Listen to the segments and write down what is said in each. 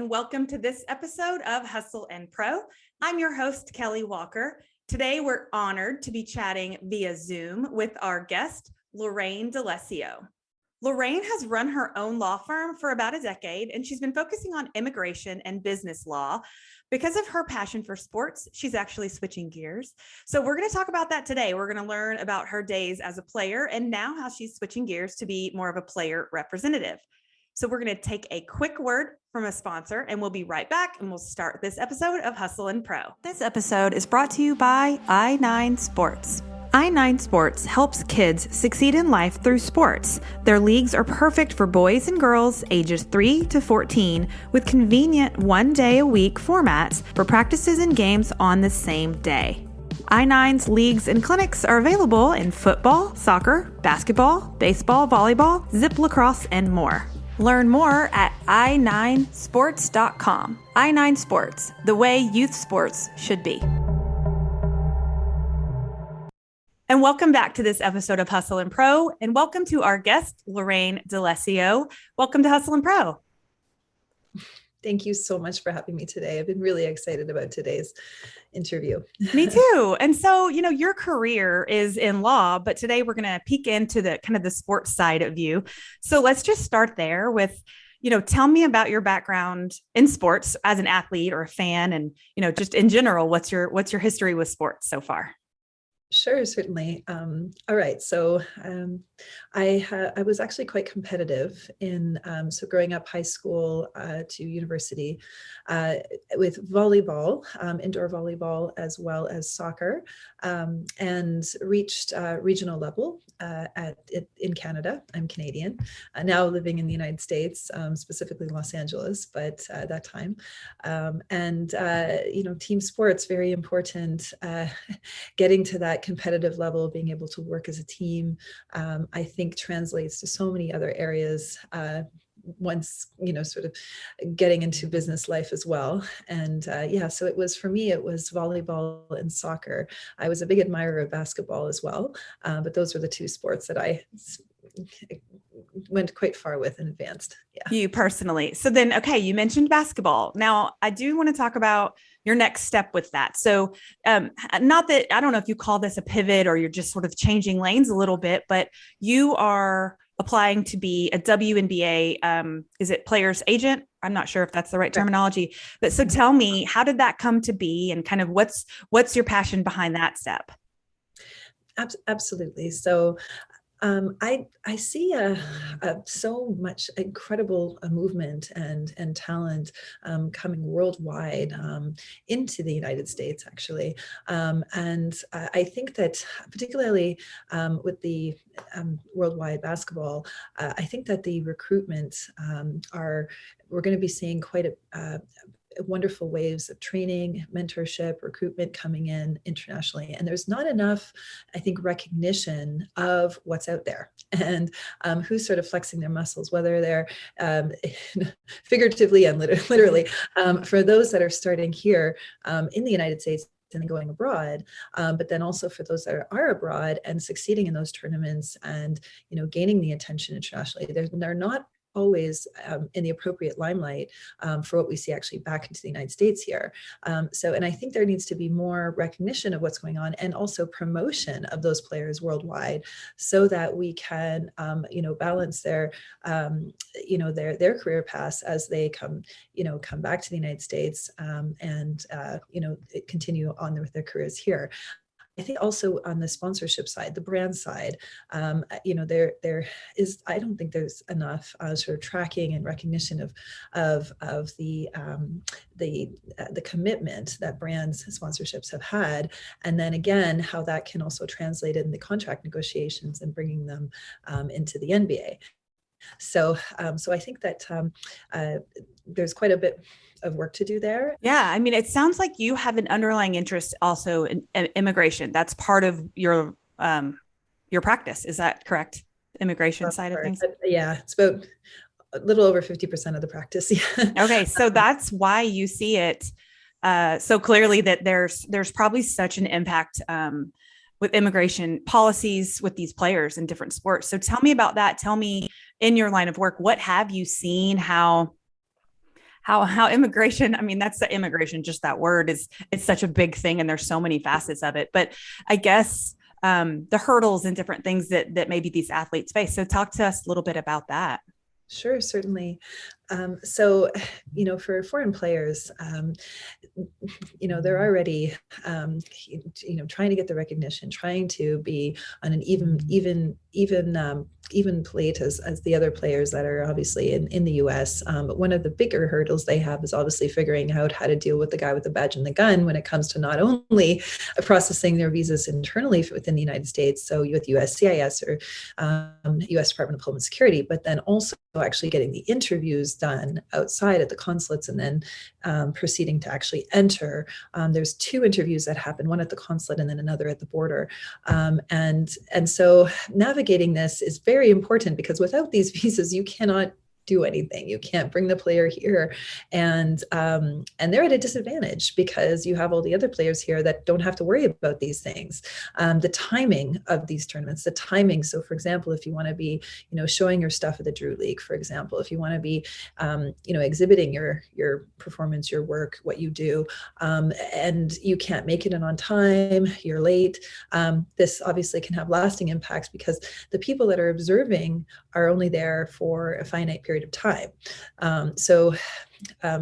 and welcome to this episode of Hustle and Pro. I'm your host, Kelly Walker. Today, we're honored to be chatting via Zoom with our guest, Lorraine D'Alessio. Lorraine has run her own law firm for about a decade, and she's been focusing on immigration and business law. Because of her passion for sports, she's actually switching gears. So we're going to talk about that today. We're going to learn about her days as a player and now how she's switching gears to be more of a player representative. So we're going to take a quick word from a sponsor and we'll be right back and we'll start this episode of Hustle and Pro. This episode is brought to you by I9 Sports. I9 Sports helps kids succeed in life through sports. Their leagues are perfect for boys and girls ages 3 to 14 with convenient one-day-a-week formats for practices and games on the same day. I9's leagues and clinics are available in football, soccer, basketball, baseball, volleyball, zip lacrosse, and more. Learn more at i9sports.com. I9 Sports, the way youth sports should be. And welcome back to this episode of Hustle and Pro, and welcome to our guest, Lorraine D'Alessio. Welcome to Hustle and Pro. Thank you so much for having me today. I've been really excited about today's interview. Me too. And so, your career is in law, but today we're going to peek into the kind of the sports side of you. So let's just start there with, tell me about your background in sports as an athlete or a fan, and, just in general, what's your history with sports so far? Sure, certainly. All right. So I was actually quite competitive in so growing up high school to university with volleyball, indoor volleyball, as well as soccer, and reached regional level in Canada. I'm Canadian, now living in the United States, specifically Los Angeles, but at that time. And team sports, very important, getting to that competitive level, being able to work as a team, I think translates to so many other areas once, sort of getting into business life as well. And so it was, for me, it was volleyball and soccer. I was a big admirer of basketball as well, but those were the two sports that I went quite far with and advanced. Yeah. You personally. So then, okay, you mentioned basketball. Now I do want to talk about your next step with that. So not that, I don't know if you call this a pivot or you're just sort of changing lanes a little bit, but you are applying to be a WNBA, is it Players Agent? I'm not sure if that's the right terminology, but so tell me, how did that come to be and kind of what's your passion behind that step? Absolutely. So I see so much incredible movement and talent coming worldwide into the United States, actually. And I think that particularly with the worldwide basketball, I think that the recruitment we're going to be seeing quite a wonderful waves of training, mentorship, recruitment coming in internationally. And there's not enough, I think, recognition of what's out there and who's sort of flexing their muscles, whether they're figuratively and literally for those that are starting here in the United States and going abroad, but then also for those that are abroad and succeeding in those tournaments and, gaining the attention internationally. They're not always in the appropriate limelight for what we see actually back into the United States here. And I think there needs to be more recognition of what's going on and also promotion of those players worldwide so that we can, balance their career paths as they come back to the United States and continue on with their careers here. I think also on the sponsorship side, the brand side, there is, I don't think there's enough sort of tracking and recognition of the commitment that brands sponsorships have had, and then again how that can also translate in the contract negotiations and bringing them into the NBA. So I think that there's quite a bit of work to do there. Yeah. I mean, it sounds like you have an underlying interest also in immigration. That's part of your practice. Is that correct? Immigration side of things? Yeah. It's about a little over 50% of the practice. Okay. So that's why you see it so clearly that there's probably such an impact with immigration policies with these players in different sports. So tell me about that. Tell me, in your line of work, what have you seen? How how immigration, I mean, that's the immigration, just that word is, it's such a big thing and there's so many facets of it. But I guess the hurdles and different things that maybe these athletes face. So talk to us a little bit about that. Sure, certainly. So, for foreign players, they're already, trying to get the recognition, trying to be on an even plate as the other players that are obviously in the U.S. But one of the bigger hurdles they have is obviously figuring out how to deal with the guy with the badge and the gun when it comes to not only processing their visas internally within the United States, so with USCIS or U.S. Department of Homeland Security, but then also actually getting the interviews done outside at the consulates and then proceeding to actually enter. There's 2 interviews that happen, one at the consulate and then another at the border. And so navigating this is very important because without these visas, you cannot do anything. You can't bring the player here, and they're at a disadvantage because you have all the other players here that don't have to worry about these things. The timing of these tournaments, the timing. So, for example, if you want to be, showing your stuff at the Drew League, for example, if you want to be, exhibiting your performance, your work, what you do, and you can't make it in on time, you're late. This obviously can have lasting impacts because the people that are observing are only there for a finite period of time.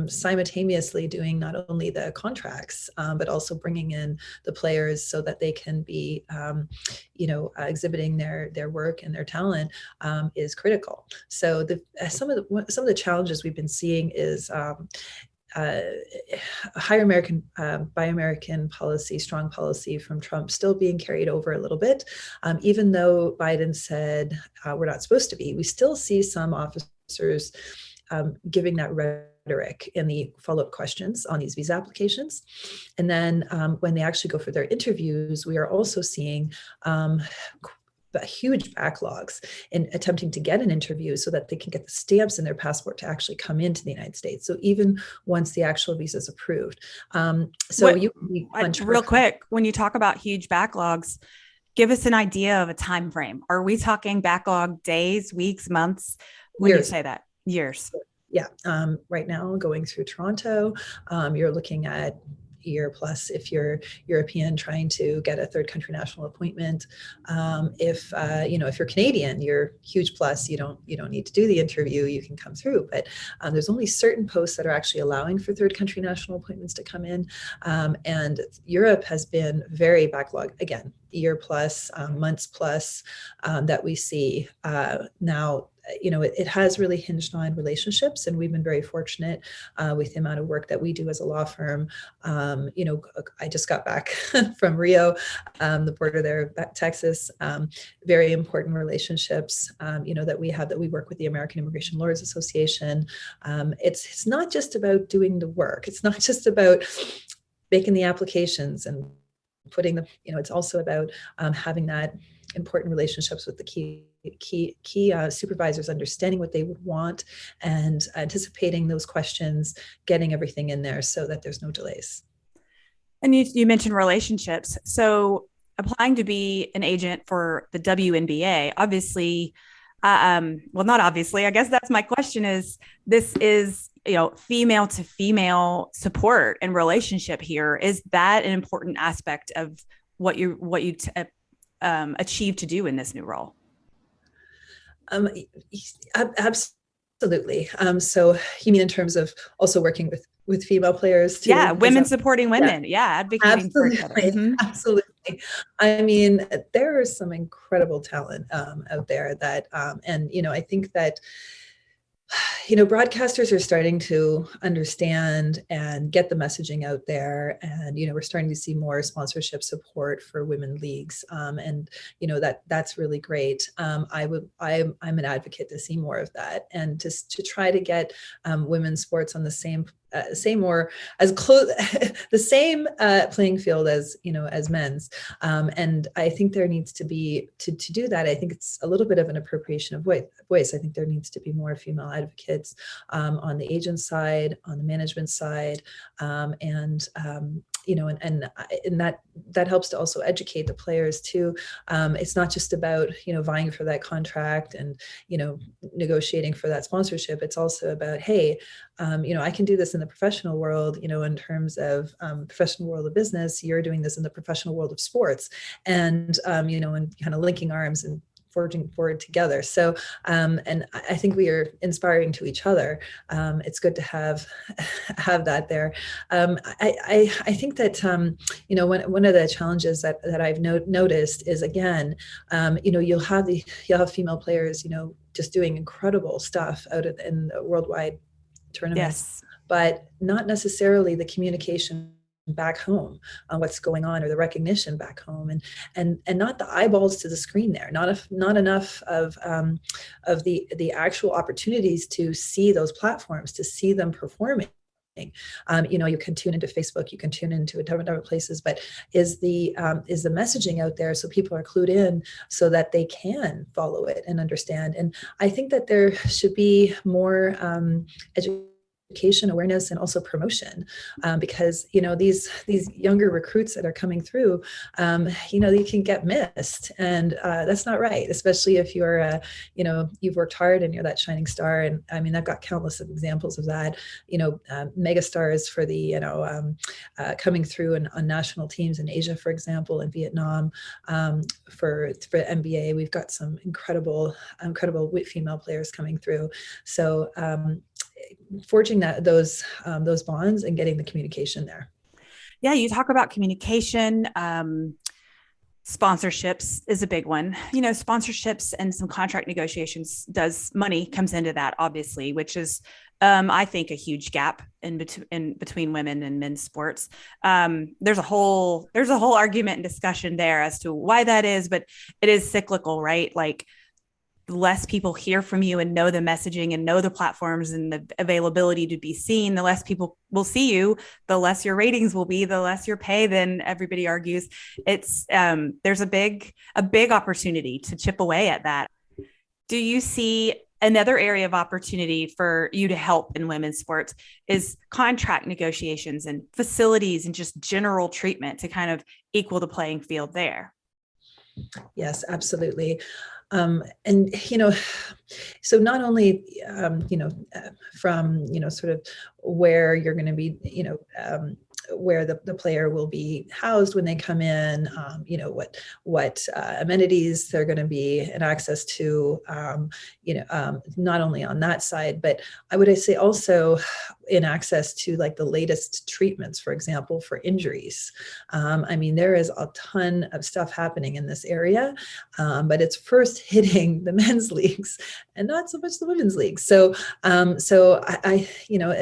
Simultaneously doing not only the contracts, but also bringing in the players so that they can be, exhibiting their work and their talent is critical. So some of the challenges we've been seeing is higher American, Buy American policy, strong policy from Trump still being carried over a little bit. Even though Biden said we're not supposed to be, we still see some officers giving that rhetoric in the follow-up questions on these visa applications. And then when they actually go for their interviews, we are also seeing huge backlogs in attempting to get an interview so that they can get the stamps in their passport to actually come into the United States. So even once the actual visa is approved. Real quick, when you talk about huge backlogs, give us an idea of a time frame. Are we talking backlog days, weeks, months? When you say that, years. Yeah. Right now, going through Toronto, you're looking at year plus if you're European trying to get a third country national appointment. If you're Canadian, you're huge plus. You don't need to do the interview. You can come through. But there's only certain posts that are actually allowing for third country national appointments to come in. And Europe has been very backlogged again, year plus, months plus, that we see now. It has really hinged on relationships, and we've been very fortunate with the amount of work that we do as a law firm. I just got back from Rio, the border there, Texas. Very important relationships, that we have, that we work with the American Immigration Lawyers Association. It's not just about doing the work. It's not just about making the applications and putting it's also about having that important relationships with the key supervisors, understanding what they would want and anticipating those questions, getting everything in there so that there's no delays. And you mentioned relationships. So applying to be an agent for the WNBA, obviously, not obviously, I guess that's my question this is, female to female support and relationship here. Is that an important aspect of what you achieve to do in this new role? Absolutely. So you mean in terms of also working with female players too? Yeah, women supporting women. Yeah, advocating for each other. Mm-hmm. Absolutely. I mean, there is some incredible talent out there that, I think that broadcasters are starting to understand and get the messaging out there. And, we're starting to see more sponsorship support for women leagues. That's really great. I'm an advocate to see more of that and to try to get women's sports on the same or as close, the same playing field as men's. And I think there needs to be, to do that, I think it's a little bit of an appropriation of voice. I think there needs to be more female advocates on the agent side, on the management side, and and that helps to also educate the players too. It's not just about, vying for that contract and, negotiating for that sponsorship. It's also about, hey, I can do this in the professional world, in terms of professional world of business. You're doing this in the professional world of sports, and and kind of linking arms and forging forward together. So, and I think we are inspiring to each other. It's good to have that there. I think that one of the challenges that I've noticed is, again, you'll have female players, just doing incredible stuff in the worldwide tournaments, Yes. but not necessarily the communication back home on what's going on, or the recognition back home, and not the eyeballs to the screen there, not enough of the actual opportunities to see those platforms, to see them performing. You can tune into Facebook, you can tune into a ton of different places, but is the messaging out there so people are clued in so that they can follow it and understand? And I think that there should be more education, awareness, and also promotion, because these younger recruits that are coming through, they can get missed, and that's not right, especially if you're you've worked hard and you're that shining star. And I mean, I've got countless of examples of that, mega stars for the coming through on national teams in Asia, for example, in Vietnam. For NBA, we've got some incredible female players coming through. So forging those bonds and getting the communication there. Yeah, you talk about communication. Sponsorships is a big one. Sponsorships and some contract negotiations, money comes into that, obviously, which is, I think, a huge gap in between women and men's sports. There's a whole argument and discussion there as to why that is, but it is cyclical, right? Like, the less people hear from you and know the messaging and know the platforms and the availability to be seen, the less people will see you, the less your ratings will be, the less your pay. Then everybody argues. It's there's a big opportunity to chip away at that. Do you see another area of opportunity for you to help in women's sports is contract negotiations and facilities and just general treatment to kind of equal the playing field there? Yes, absolutely. And, so not only, from, sort of where you're going to be, where the player will be housed when they come in, what amenities they're going to be and access to, not only on that side, but I would say also in access to like the latest treatments, for example, for injuries. There is a ton of stuff happening in this area, but it's first hitting the men's leagues and not so much the women's leagues. So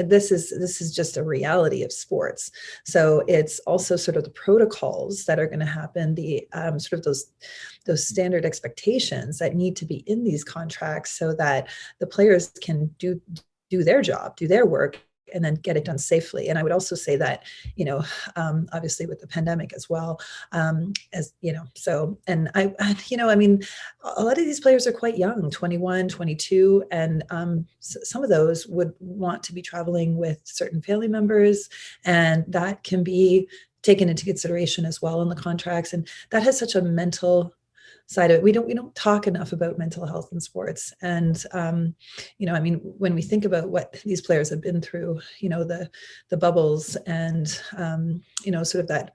this is just a reality of sports. So it's also sort of the protocols that are going to happen, the sort of those standard expectations that need to be in these contracts so that the players can do their job, do their work, and then get it done safely. And I would also say that, obviously with the pandemic as well, a lot of these players are quite young, 21, 22, and some of those would want to be traveling with certain family members, and that can be taken into consideration as well in the contracts. And that has such a mental side of it. We don't talk enough about mental health in sports. And, when we think about what these players have been through, the bubbles and, sort of that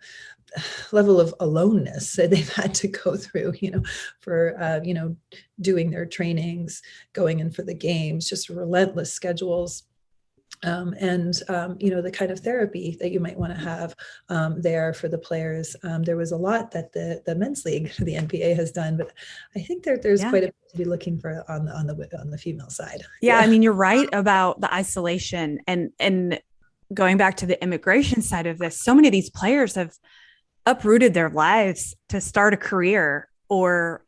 level of aloneness that they've had to go through, for, doing their trainings, going in for the games, just relentless schedules. The kind of therapy that you might want to have there for the players. There was a lot that the men's league, the NPA, has done, but I think there's quite a bit to be looking for on the female side. Yeah, you're right about the isolation and going back to the immigration side of this. So many of these players have uprooted their lives to start a career or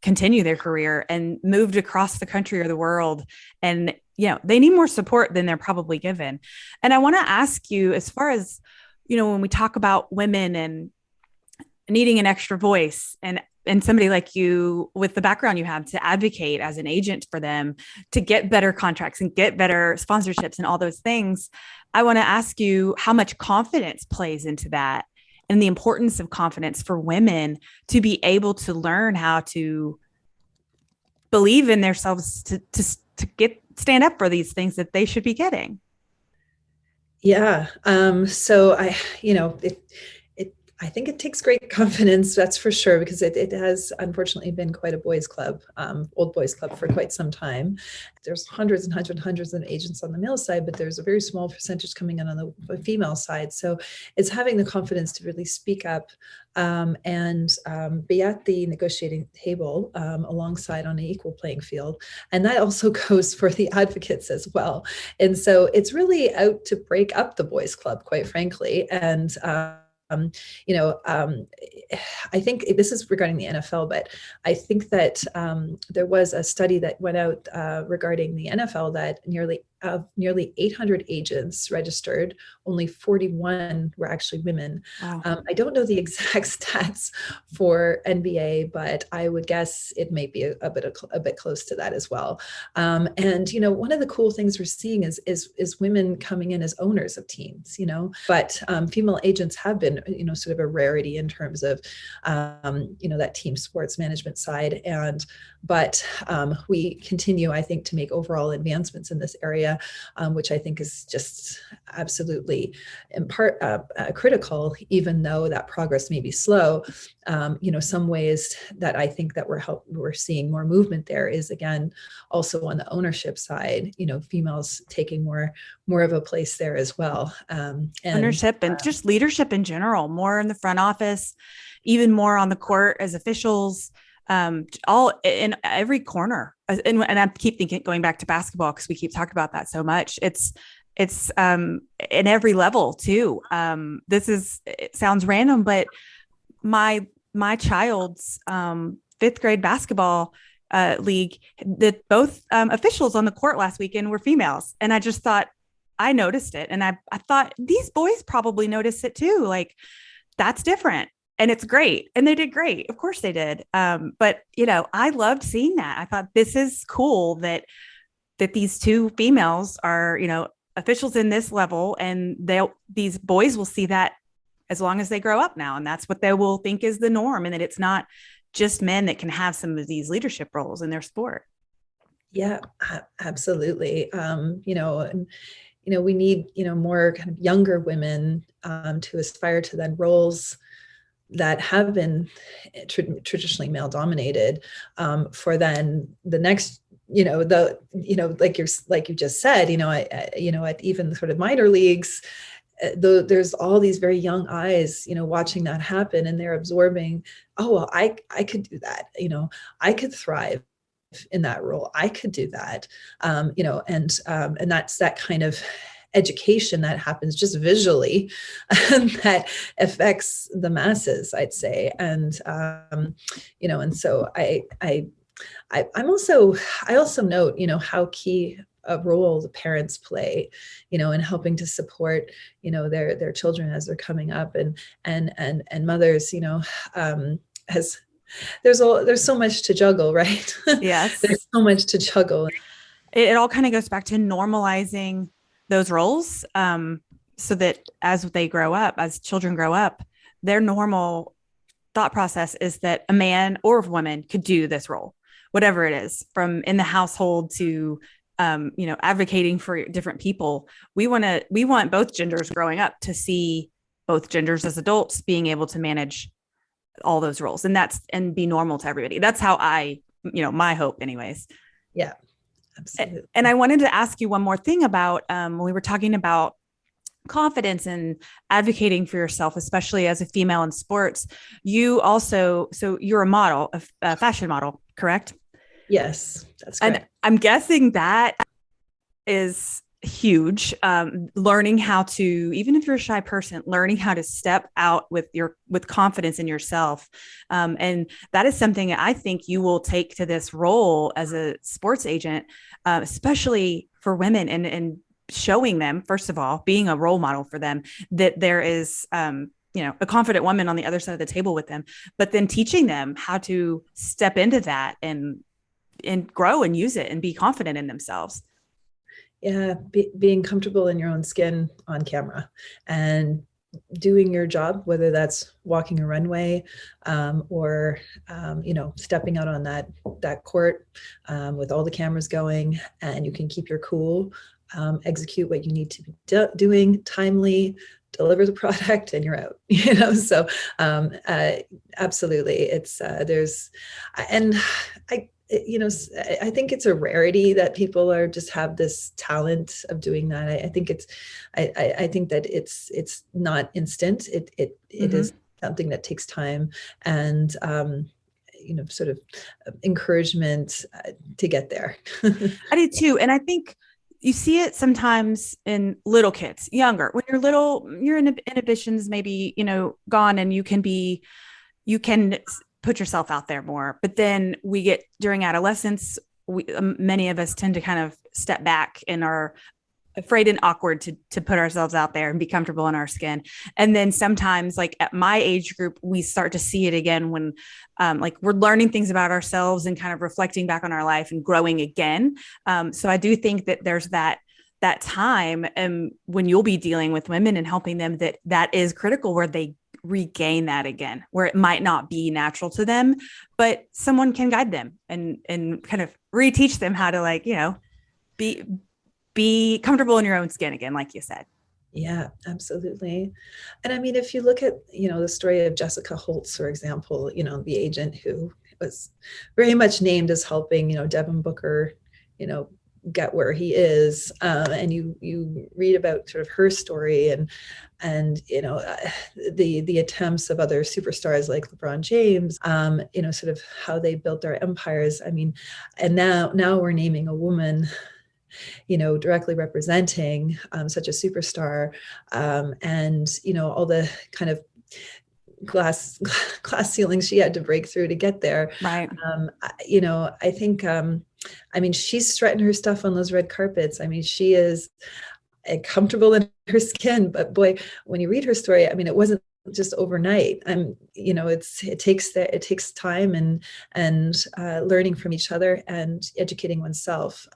continue their career and moved across the country or the world. And, they need more support than they're probably given. And I want to ask you, as far as, when we talk about women and needing an extra voice and and somebody like you with the background you have to advocate as an agent for them to get better contracts and get better sponsorships and all those things. I want to ask you how much confidence plays into that and the importance of confidence for women to be able to learn how to believe in themselves to stand up for these things that they should be getting. Yeah. So I think it takes great confidence, that's for sure, because it has unfortunately been quite a boys' club, old boys' club for quite some time. There's hundreds and hundreds of agents on the male side, but there's a very small percentage coming in on the female side. So it's having the confidence to really speak up and be at the negotiating table alongside on an equal playing field. And that also goes for the advocates as well. And so it's really out to break up the boys' club, quite frankly. And I think this is regarding the NFL, but I think that there was a study that went out regarding the NFL that nearly 800 agents registered, only 41 were actually women. Wow. I don't know the exact stats for NBA, but I would guess it may be a bit close to that as well. And one of the cool things we're seeing is women coming in as owners of teams. But female agents have been sort of a rarity in terms of that team sports management side. But we continue, I think, to make overall advancements in this area, which I think is just absolutely in part critical, even though that progress may be slow. Some ways that I think that we're seeing more movement there is, again, also on the ownership side, females taking more of a place there as well. Ownership and just leadership in general, more in the front office, even more on the court as officials, all in every corner. And I keep thinking, going back to basketball, because we keep talking about that so much. It's in every level too. It sounds random, but my child's fifth grade basketball league, that both officials on the court last weekend were females. And I just thought, I noticed it. And I thought these boys probably noticed it too. Like, that's different. And it's great. And they did great. Of course they did. But I loved seeing that. I thought this is cool that these two females are, officials in this level, and these boys will see that as long as they grow up now. And that's what they will think is the norm. And that it's not just men that can have some of these leadership roles in their sport. Yeah, absolutely. We need, more kind of younger women to aspire to then roles that have been traditionally male dominated, for then the next, like you just said, at even sort of minor leagues, there's all these very young eyes, watching that happen, and they're absorbing, oh, well, I could do that. I could thrive in that role. I could do that. And that's that kind of education that happens just visually that affects the masses, I'd say. And so I also note, how key a role the parents play, in helping to support, their children as they're coming up, and mothers, as there's so much to juggle, right? Yes. There's so much to juggle. It all kind of goes back to normalizing those roles, so that as they grow up, as children grow up, their normal thought process is that a man or a woman could do this role, whatever it is, from in the household to advocating for different people. We want both genders growing up to see both genders as adults being able to manage all those roles, and be normal to everybody. That's how my hope anyways. Yeah, absolutely. And I wanted to ask you one more thing about, when we were talking about confidence and advocating for yourself, especially as a female in sports, you're a model, a fashion model, correct? Yes, that's correct. And I'm guessing that is huge. Learning how to, even if you're a shy person, learning how to step out with confidence in yourself. And that is something I think you will take to this role as a sports agent, especially for women, and showing them, first of all, being a role model for them, that there is a confident woman on the other side of the table with them, but then teaching them how to step into that and grow and use it and be confident in themselves. Yeah, being comfortable in your own skin on camera and doing your job, whether that's walking a runway or stepping out on that court with all the cameras going, and you can keep your cool, execute what you need to be doing timely, deliver the product, and you're out. So absolutely, it's and I think it's a rarity that people are just have this talent of doing that. I think I think that it's not instant. It is something that takes time and sort of encouragement to get there. I do too, and I think you see it sometimes in little kids, younger. When you're little, your inhibitions maybe gone, and you can put yourself out there more. But then we get during adolescence, many of us tend to kind of step back and are afraid and awkward to put ourselves out there and be comfortable in our skin. And then sometimes, like at my age group, we start to see it again when like we're learning things about ourselves and kind of reflecting back on our life and growing again. So I do think that there's that time when you'll be dealing with women and helping them that is critical, where they regain that again, where it might not be natural to them, but someone can guide them and kind of reteach them how to be comfortable in your own skin again, like you said. Yeah, absolutely. And I mean, if you look at, the story of Jessica Holtz, for example, the agent who was very much named as helping, Devin Booker, get where he is, and you read about sort of her story and the attempts of other superstars like LeBron James, sort of how they built their empires. I mean, and now we're naming a woman directly representing such a superstar, and all the kind of glass ceilings she had to break through to get there. Right. I think she's strutting her stuff on those red carpets. I mean, she is comfortable in her skin, but boy, when you read her story, I mean, it wasn't just overnight. It takes time and learning from each other and educating oneself.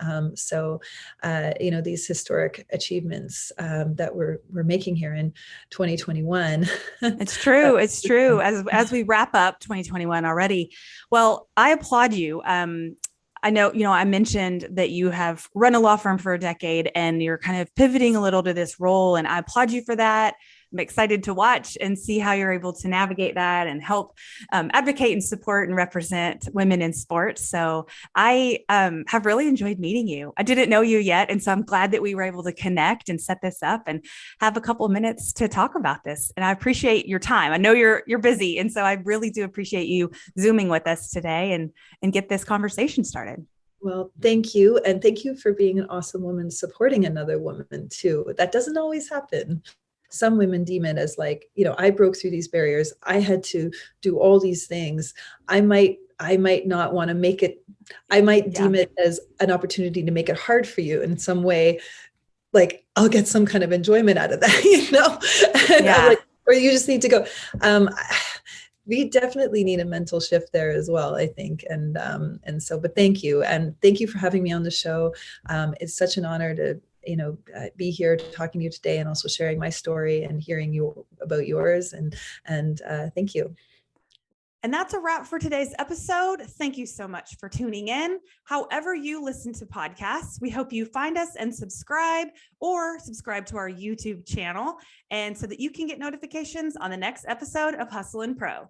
These historic achievements that we're making here in 2021. It's true. It's true. As we wrap up 2021 already. Well, I applaud you. I know, I mentioned that you have run a law firm for a decade and you're kind of pivoting a little to this role, and I applaud you for that. I'm excited to watch and see how you're able to navigate that and help advocate and support and represent women in sports. So I have really enjoyed meeting you. I didn't know you yet, and so I'm glad that we were able to connect and set this up and have a couple of minutes to talk about this. And I appreciate your time. I know you're busy, and so I really do appreciate you Zooming with us today and get this conversation started. Well, thank you. And thank you for being an awesome woman supporting another woman too. That doesn't always happen. Some women deem it as like, I broke through these barriers. I had to do all these things. I might not want to make it. I might deem it as an opportunity to make it hard for you in some way. Like, I'll get some kind of enjoyment out of that, And I'm like, or you just need to go. We definitely need a mental shift there as well, I think. But thank you. And thank you for having me on the show. It's such an honor to be here talking to you today, and also sharing my story and hearing about yours. And thank you. And that's a wrap for today's episode. Thank you so much for tuning in. However you listen to podcasts, we hope you find us and subscribe to our YouTube channel, and so that you can get notifications on the next episode of Hustle and Pro.